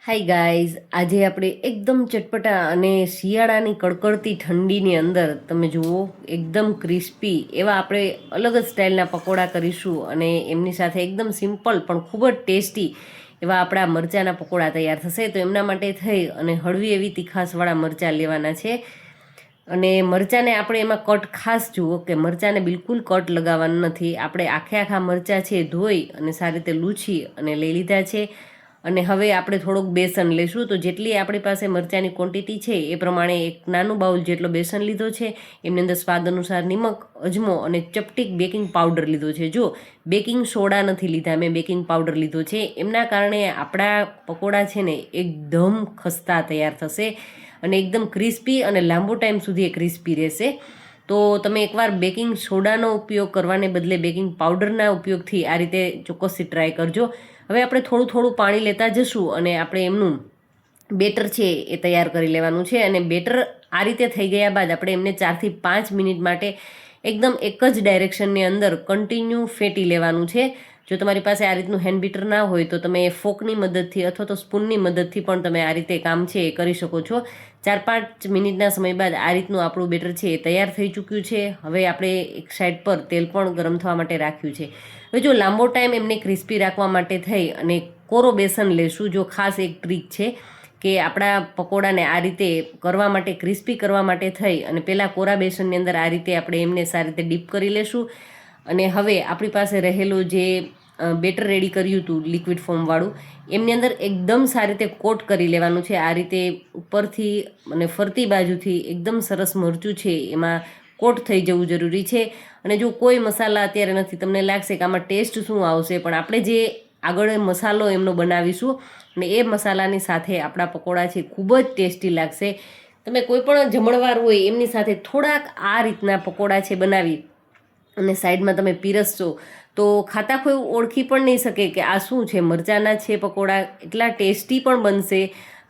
Hi guys, આજે આપણે એકદમ ચટપટા અને શિયાળાની કડકડતી ઠંડીની અંદર તમે જુઓ એકદમ ક્રિસ્પી એવા આપણે અલગ જ સ્ટાઇલના પકોડા કરીશું અને એમની સાથે એકદમ સિમ્પલ પણ ખૂબ જ ટેસ્ટી એવા આપણા મરચાંના પકોડા તૈયાર થશે. તો એમના માટે થઈ અને હળવી એવી તીખાસવાળા મરચાં લેવાના છે. અને મરચાંને આપણે એમાં કટ ખાસ જુઓ કે મરચાંને બિલકુલ કટ લગાવવાનું નથી. આપણે આખા મરચાં છે ધોઈ અને સારી રીતે લૂછી અને લઈ લીધા છે. અને હવે આપણે થોડુંક બેસન લઈશું. તો જેટલી આપણી પાસે મરચાંની ક્વોન્ટિટી છે એ પ્રમાણે એક નાનું બાઉલ જેટલો બેસન લીધો છે. એમની અંદર સ્વાદ અનુસાર નિમક, અજમો અને ચપટીક બેકિંગ પાવડર લીધો છે. જો બેકિંગ સોડા નથી લીધા, મેં બેકિંગ પાવડર લીધો છે. એમના કારણે આપણા પકોડા છે ને એકદમ ખસ્તા તૈયાર થશે અને એકદમ ક્રિસ્પી અને લાંબો ટાઈમ સુધી એ ક્રિસ્પી રહેશે. તો તમે એકવાર બેકિંગ સોડાનો ઉપયોગ કરવાને બદલે બેકિંગ પાવડરના ઉપયોગથી આ રીતે ચોક્કસથી ટ્રાય કરજો. હવે આપણે થોડું પાણી લેતા જશું અને આપણે એમનું બેટર છે એ તૈયાર કરી લેવાનું છે. અને બેટર આ રીતે થઈ ગયા બાદ આપણે એમને 4 થી 5 મિનિટ માટે એકદમ એક જ ડાયરેક્શનની અંદર કન્ટિન્યુ ફેટી લેવાનું છે. જો તમારી પાસે આ રીતનું હેન્ડ બીટર ના હોય તો તમે ફોકની મદદથી અથવા તો સ્પૂનની મદદથી પણ તમે આ રીતે કામ છે એ કરી શકો છો. 4-5 મિનિટના સમય બાદ આ રીતનું આપણું બેટર છે એ તૈયાર થઈ ચૂક્યું છે. હવે આપણે એક સાઈડ પર તેલ પણ ગરમ થવા માટે રાખ્યું છે. હવે જો લાંબો ટાઈમ એમને ક્રિસ્પી રાખવા માટે થઈ અને કોરો બેસન લેશું. જો ખાસ એક ટ્રીક છે કે આપણા પકોડાને આ રીતે કરવા માટે ક્રિસ્પી કરવા માટે થઈ અને પહેલાં કોરા બેસનની અંદર આ રીતે આપણે એમને સારી રીતે ડીપ કરી લેશું. અને હવે આપણી પાસે રહેલું જે બેટર રેડી કર્યું હતું લિક્વિડ ફોર્મવાળું, એમની અંદર એકદમ સારી રીતે કોટ કરી લેવાનું છે. આ રીતે ઉપરથી અને ફરતી બાજુથી એકદમ સરસ મરચું છે એમાં કોટ થઈ જવું જરૂરી છે. અને જો કોઈ મસાલા અત્યારે નથી, તમને લાગશે કે આમાં ટેસ્ટ શું આવશે, પણ આપણે જે આગળ મસાલો એમનો બનાવીશું અને એ મસાલાની સાથે આપણા પકોડા છે ખૂબ જ ટેસ્ટી લાગશે. તમે કોઈ પણ જમણવાર હોય એમની સાથે થોડાક આ રીતના પકોડા છે બનાવી અને સાઈડમાં તમે પીરસશો તો ખાતા કોઈ ઓળખી પણ નહીં શકે કે આ શું છે, મરચાંના છે પકોડા. એટલા ટેસ્ટી પણ બનશે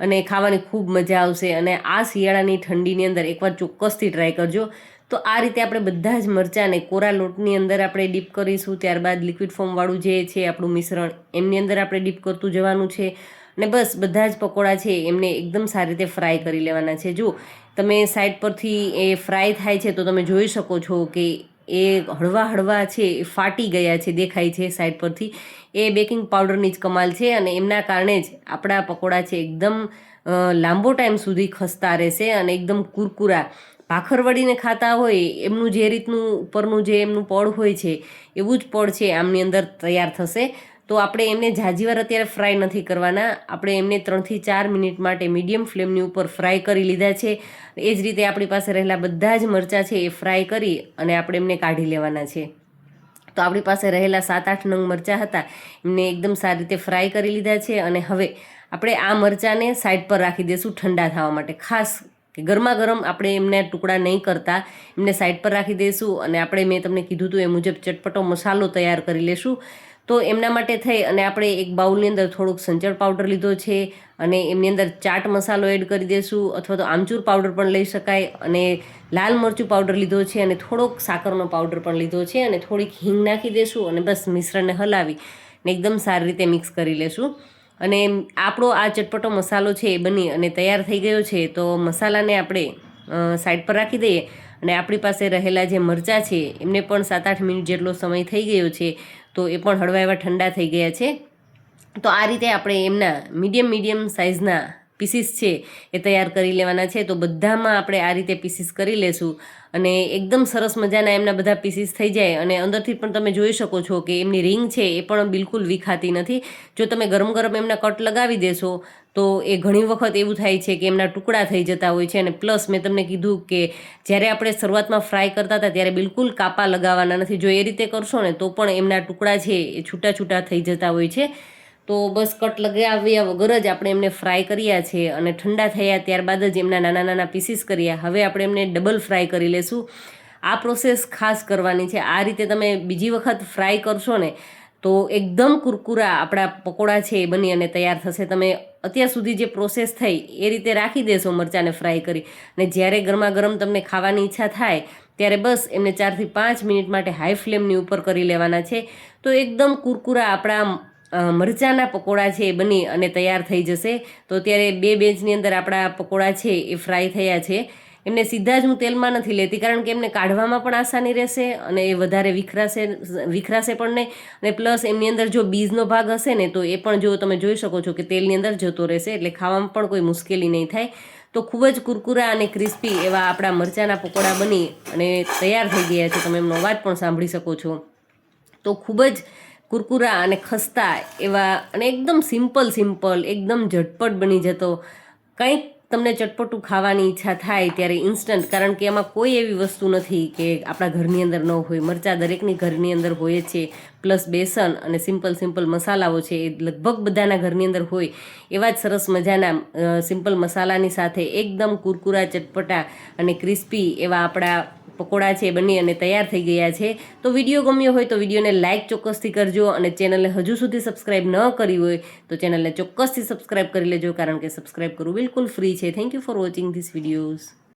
અને ખાવાની ખૂબ મજા આવશે. અને આ શિયાળાની ઠંડીની અંદર એકવાર ચોક્કસથી ટ્રાય કરજો. તો આ રીતે આપણે બધા જ મરચાંને કોરા લોટની અંદર આપણે ડીપ કરીશું. ત્યારબાદ લિક્વિડ ફોર્મવાળું જે છે આપણું મિશ્રણ એમની અંદર આપણે ડીપ કરતું જવાનું છે. અને બસ બધા જ પકોડા છે એમને એકદમ સારી રીતે ફ્રાય કરી લેવાના છે. જો તમે સાઈડ પરથી એ ફ્રાય થાય છે તો તમે જોઈ શકો છો કે એ હળવા છે એ ફાટી ગયા છે, દેખાય છે સાઈડ પરથી. એ બેકિંગ પાવડરની જ કમાલ છે અને એમના કારણે જ આપણા પકોડા છે એકદમ લાંબો ટાઈમ સુધી ખસ્તા રહેશે અને એકદમ કુરકુરા. ભાખર વળીને ખાતા હોય એમનું જે રીતનું ઉપરનું જે એમનું પડ હોય છે એવું જ પડ છે આમની અંદર તૈયાર થશે. તો આપણે એમને ઝાઝીવાર અત્યારે ફ્રાય નથી કરવાના. આપણે એમને 3 થી 4 મિનિટ માટે મીડિયમ ફ્લેમની ઉપર ફ્રાય કરી લીધા છે. એ જ રીતે આપણી પાસે રહેલા બધા જ મરચાં છે એ ફ્રાય કરી અને આપણે એમને કાઢી લેવાના છે. તો આપણી પાસે રહેલા 7-8 નંગ મરચાં હતા એમને એકદમ સારી રીતે ફ્રાય કરી લીધા છે. અને હવે આપણે આ મરચાંને સાઈડ પર રાખી દઈશું ઠંડા થવા માટે. ખાસ કે ગરમા ગરમ આપણે એમને ટુકડા નહીં કરતા, એમને સાઈડ પર રાખી દઈશું. અને આપણે મેં તમને કીધું હતું એ મુજબ ચટપટો મસાલો તૈયાર કરી લેશું. તો એમના માટે થઈ અને આપણે એક બાઉલની અંદર થોડુંક સંચળ પાવડર લીધો છે અને એમની અંદર ચાટ મસાલો એડ કરી દઈશું અથવા તો આમચૂર પાવડર પણ લઈ શકાય. અને લાલ મરચું પાવડર લીધો છે અને થોડોક સાકરનો પાવડર પણ લીધો છે અને થોડીક હિંગ નાખી દઈશું. અને બસ મિશ્રણને હલાવી ને એકદમ સારી રીતે મિક્સ કરી લેશું. અને આપણો આ ચટપટો મસાલો છે એ બની અને તૈયાર થઈ ગયો છે. તો મસાલાને આપણે સાઈડ પર રાખી દઈએ અને આપણી પાસે રહેલા જે મરચાં છે એમને પણ 7-8 મિનિટ જેટલો સમય થઈ ગયો છે. તો એ પણ હળવા એવા ઠંડા થઈ ગયા છે. તો આ રીતે આપણે એમના મીડિયમ સાઇઝના પીસીસ છે એ તૈયાર કરી લેવાના છે. તો બધામાં આપણે આ રીતે પીસીસ કરી લેશું અને એકદમ સરસ મજાના એમના બધા પીસીસ થઈ જાય. અને અંદરથી પણ તમે જોઈ શકો છો કે એમની રિંગ છે એ પણ બિલકુલ વિખાતી નથી. જો તમે ગરમ એમના કટ લગાવી દેશો તો એ ઘણી વખત એવું થાય છે કે એમના ટુકડા થઈ જતા હોય છે. અને પ્લસ મેં તમને કીધું કે જ્યારે આપણે શરૂઆતમાં ફ્રાય કરતા હતા ત્યારે બિલકુલ કાપા લગાવવાના નથી. જો એ રીતે કરશો ને તો પણ એમના ટુકડા છે એ છૂટા થઈ જતા હોય છે. તો બસ કટ લગાવ્યા વગર જ આપણે એમને ફ્રાય કર્યા છે અને ઠંડા થયા ત્યારબાદ જ એમના નાના પીસીસ કર્યા. હવે આપણે એમને ડબલ ફ્રાય કરી લેશું. આ પ્રોસેસ ખાસ કરવાની છે. આ રીતે તમે બીજી વખત ફ્રાય કરશો ને તો એકદમ કુરકુરા આપણા પકોડા છે એ બની અને તૈયાર થશે. તમે અત્યાર સુધી જે પ્રોસેસ થઈ એ રીતે રાખી દેશો મરચાંને ફ્રાય કરી અને જ્યારે ગરમ તમને ખાવાની ઈચ્છા થાય ત્યારે બસ એમને 4 થી 5 મિનિટ માટે હાઈ ફ્લેમની ઉપર કરી લેવાના છે. તો એકદમ કુરકુરા આપણા મરચાંના પકોડા છે એ બની અને તૈયાર થઈ જશે. તો અત્યારે 2 બેચની અંદર આપણા પકોડા છે એ ફ્રાય થયા છે. એમને સીધા જ હું તેલમાં નથી લેતી, કારણ કે એમને કાઢવામાં પણ આસાની રહેશે અને એ વધારે વિખરાશે પણ નહીં. અને પ્લસ એમની અંદર જો બીજનો ભાગ હશે ને તો એ પણ જો તમે જોઈ શકો છો કે તેલની અંદર જતો રહેશે, એટલે ખાવામાં પણ કોઈ મુશ્કેલી નહીં થાય. તો ખૂબ જ કુરકુરા અને ક્રિસ્પી એવા આપણા મરચાંના પકોડા બની અને તૈયાર થઈ ગયા છે. તમે એમનો અવાજ પણ સાંભળી શકો છો. તો ખૂબ જ કુરકુરા અને ખસ્તા એવા અને એકદમ સિમ્પલ એકદમ ઝટપટ બની જતો, કંઈક તમને ચટપટું ખાવાની ઈચ્છા થાય ત્યારે ઇન્સ્ટન્ટ, કારણ કે એમાં કોઈ એવી વસ્તુ નથી કે આપણા ઘરની અંદર ન હોય. મરચાં દરેકની ઘરની અંદર હોય છે, પ્લસ બેસન અને સિમ્પલ મસાલાઓ છે એ લગભગ બધાના ઘરની અંદર હોય. એવા જ સરસ મજાના સિમ્પલ મસાલાની સાથે એકદમ કુરકુરા, ચટપટા અને ક્રિસ્પી એવા આપણા પકોડા છે બની અને તૈયાર થઈ ગયા છે. તો વિડીયો ગમ્યો હોય તો વિડીયોને લાઇક ચોક્કસથી કરજો, અને ચેનલને હજુ સુધી સબસ્ક્રાઈબ ન કરી હોય તો ચેનલને ચોક્કસથી સબસ્ક્રાઈબ કરી લેજો, કારણ કે સબસ્ક્રાઈબ કરવું બિલકુલ ફ્રી છે. Thank you for watching this videos.